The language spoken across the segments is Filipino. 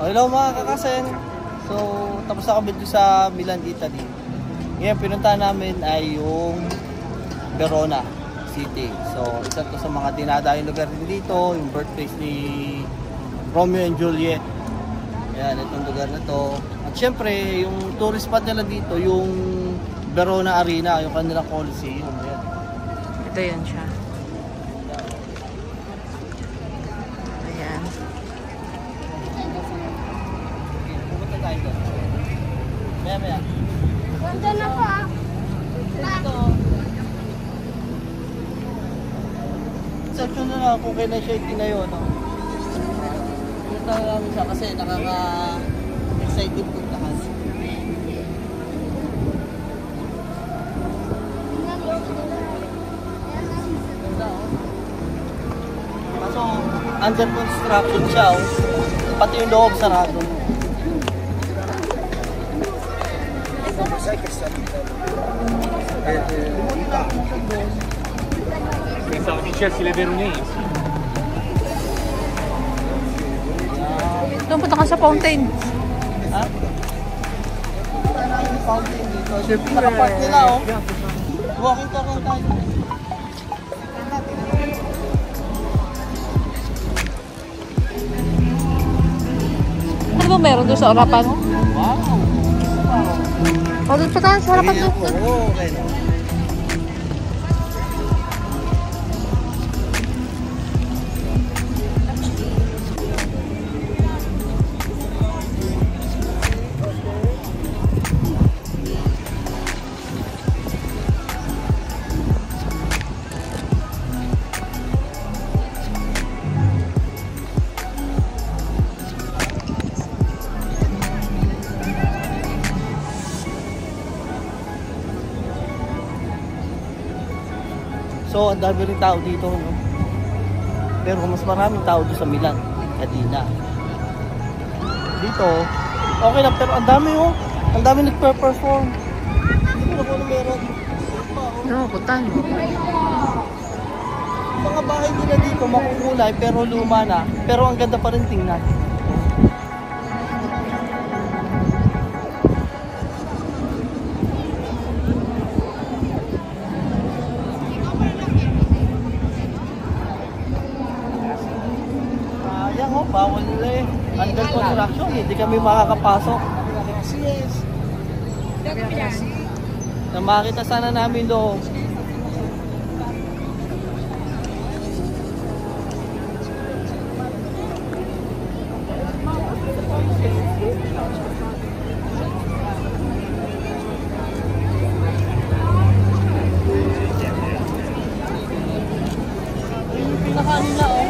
Hello mga kakasen. So, tapos na kami dito sa Milan, Italy. Ngayon, pinuntahan namin ay yung Verona City. So, isa to sa mga dinadayong lugar din dito, yung birthplace ni Romeo and Juliet. Ayan, itong lugar na to. At syempre, yung tourist spot nila dito, yung Verona Arena, yung kanilang Coliseum. Ayan. Ito yan siya. Ayan. Pupunta tayo doon. Maya. Ganda na po ah. Ito. Section na lang kung kailan siya itinayo, no? Punta namin siya kasi nakaka-excited puntahan. Kaso, under construction siya, oh. Pati yung loob sarado. Pensavo dicessi le veronesi. Doon punta ka sa fountain. Ha? Punta namin yung fountain dito. Nakapark nila, oh. Walking talk lang tayo. Ano ba meron doon sa harapan? Wow! O, doon pa tayo sa harapan doon. Oo, okay. So, ang dami rin tao dito, no? Pero mas maraming tao doon sa Milan, Cadina. Dito, okay lang, pero ang dami, oh. Ang dami nagpe-perform. Hindi ko na kung ano meron. No, kutan. Mga bahay nila dito, makukulay, pero luma na. Pero ang ganda pa rin tingnan. Bawal nila eh. Under construction, hindi kami makakapasok. Na makita sana namin loob. Yung pinaka-nila oh.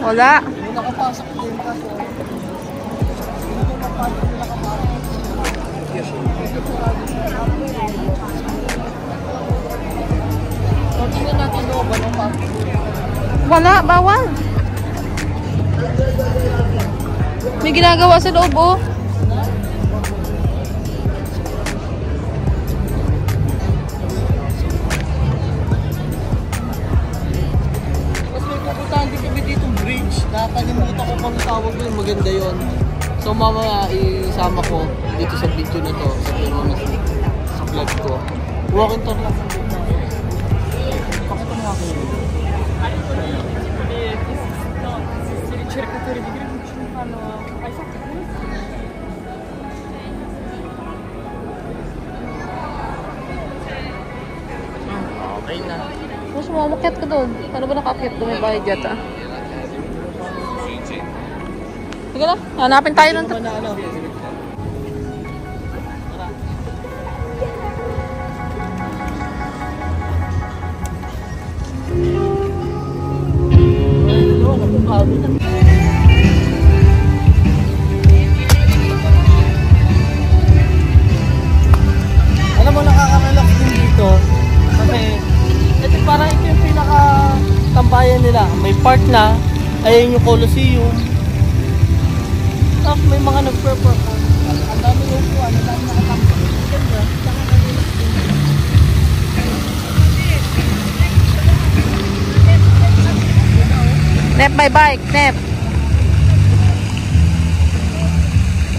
Wala. May nakapasok din kasi. So, tingnan natin loob, anong pasok? Wala, bawal. May ginagawa sa loob, oh. Nakakalimutan ko kung tawag ko yung maganda yon. So mamaya isama ko dito sa video na to sa Verona sa vlog ko. Walking tour lang. Pakita mo ako yun. Okay na. Mas mamakyat ka doon. Paano ba nakakyat doon? May bayad yata. Sige na, hanapin tayo ng Ano? Alam mo, nakaka-relax din dito kasi ito parang part na. Ayan yung Colosseum. May mga nag-perform. Ang dami yung upuan, ang dami nakatambak. Ganda. Nep, by bike, Nep.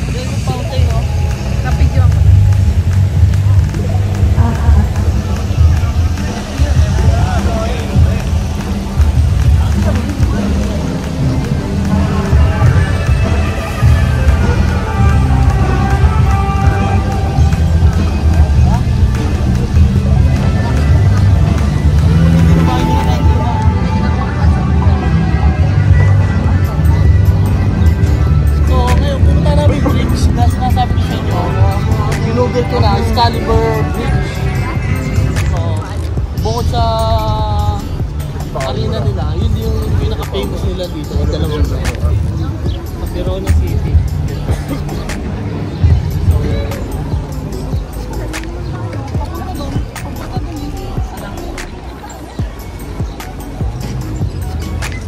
Ayan yung fountain, oh. Kapidyo ako. Ginugol ko na, Excalibur Bridge. So, bukod sa arena nila, yun yung pinaka-famous nila dito, ang dalawang sa Verona City.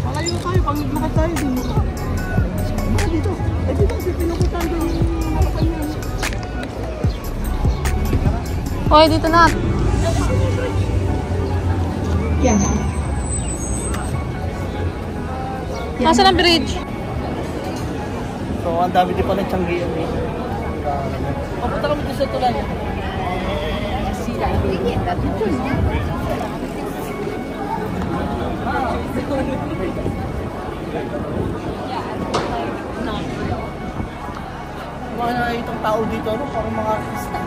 Malayo tayo, pag naglakad tayo dito. Dito, dito kasi pinupuntahan doon yung harapan niya. Hoy, dito na. Yes. Nasaan ang bridge? So, ang dami din pala tiyanggian eh. Papunta kami dito sa tulan. Mga nakikitang tao dito, ano? Parang mga artista.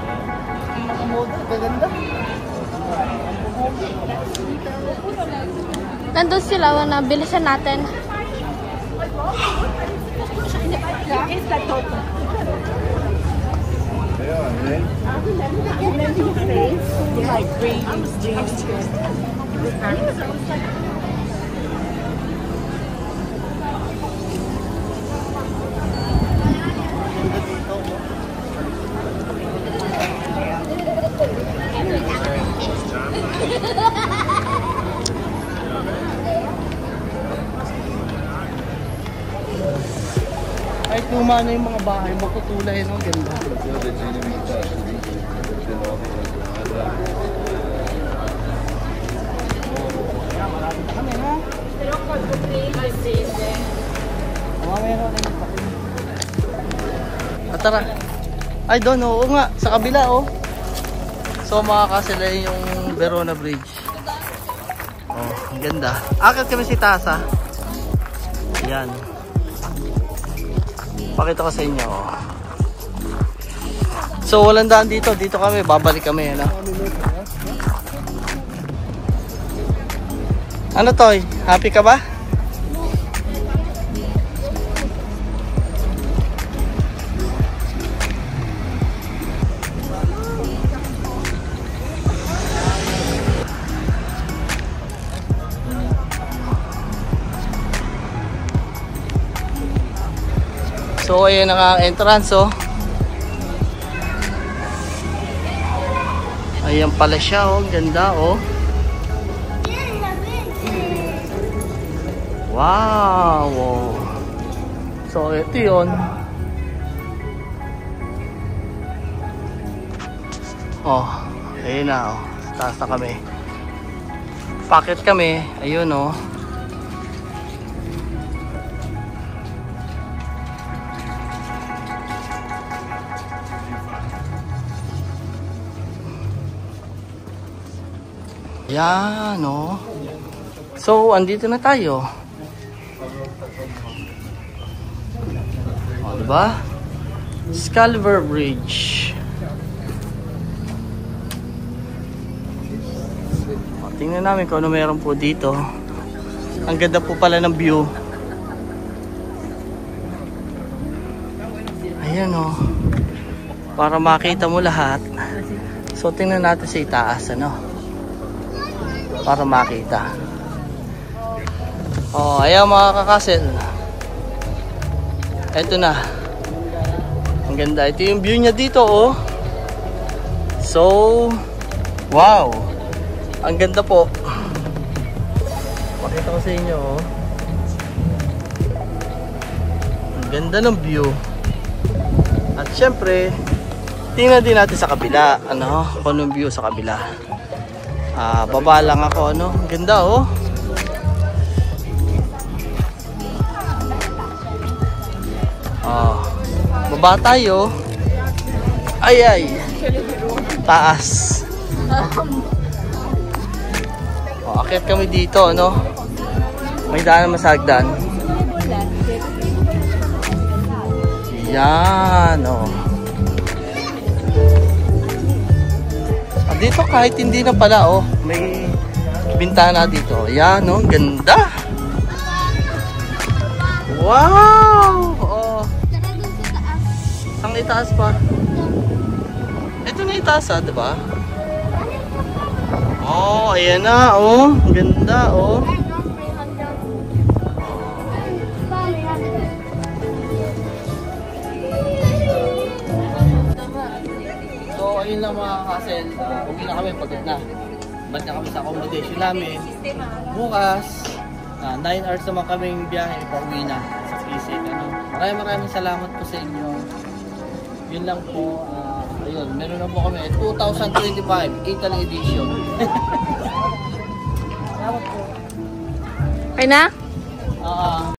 Mga moda, gaganda. Nandun sila, bilisan natin. Kahit luma na yung mga bahay, magkukulay, no? Ganda. Malapit na kami, ha? Meron na pa. Tara. Ay, doon, oo nga. Sa kabila, oh. So, makakasila yung Verona Bridge. Oh, ang ganda. Akit kami si Tasa. Yan. Pakita ko sa inyo. So, walang daan dito. Dito kami. Babalik kami. Ano, ano Toy? Happy ka ba? So, ayan ang entrance, oh. Ayan pala siya, oh. Ganda, oh. Wow! Oh. So, ito yun. Oh, ayun na, oh. Taas na kami. Packet kami. Ayun, oh. Yan, oh. So, andito na tayo. O, diba? Excalibur Bridge. O, tingnan namin kung ano meron po dito. Ang ganda po pala ng view. Ayan, oh. Para makita mo lahat. So, tingnan natin sa itaas, ano? Para makita. Oh, ayan mga kakasel. Ito na. Ang ganda. Ito yung view niya dito, oh. So, wow. Ang ganda po. Pakita ko sa inyo, oh. Ganda ng view. At syempre, tingnan din natin sa kabila. Ano? Kung anong view sa kabila. Baba lang ako. Ano? Ganda oh. Baba tayo. Ay. Taas. Akit kami dito, no? May daan na masagdan. Yan, oh. Dito kahit hindi na pala, oh. May bintana dito. Yan, oh. Ganda. Wow! Oh. Ang itaas pa. Ito na itaas, diba? Oh, ayan na, oh. Ganda, oh. So, ayun lang mga kasel. Uwi na kami, pagod na. Balik na kami sa accommodation namin. Bukas, 9 hours naman kaming biyahe, pauwi na sa Kisig. Maraming salamat po sa inyo. Yun lang po. Ayun, meron na po kami 2025 Italy edition. Salamat po. Okay na?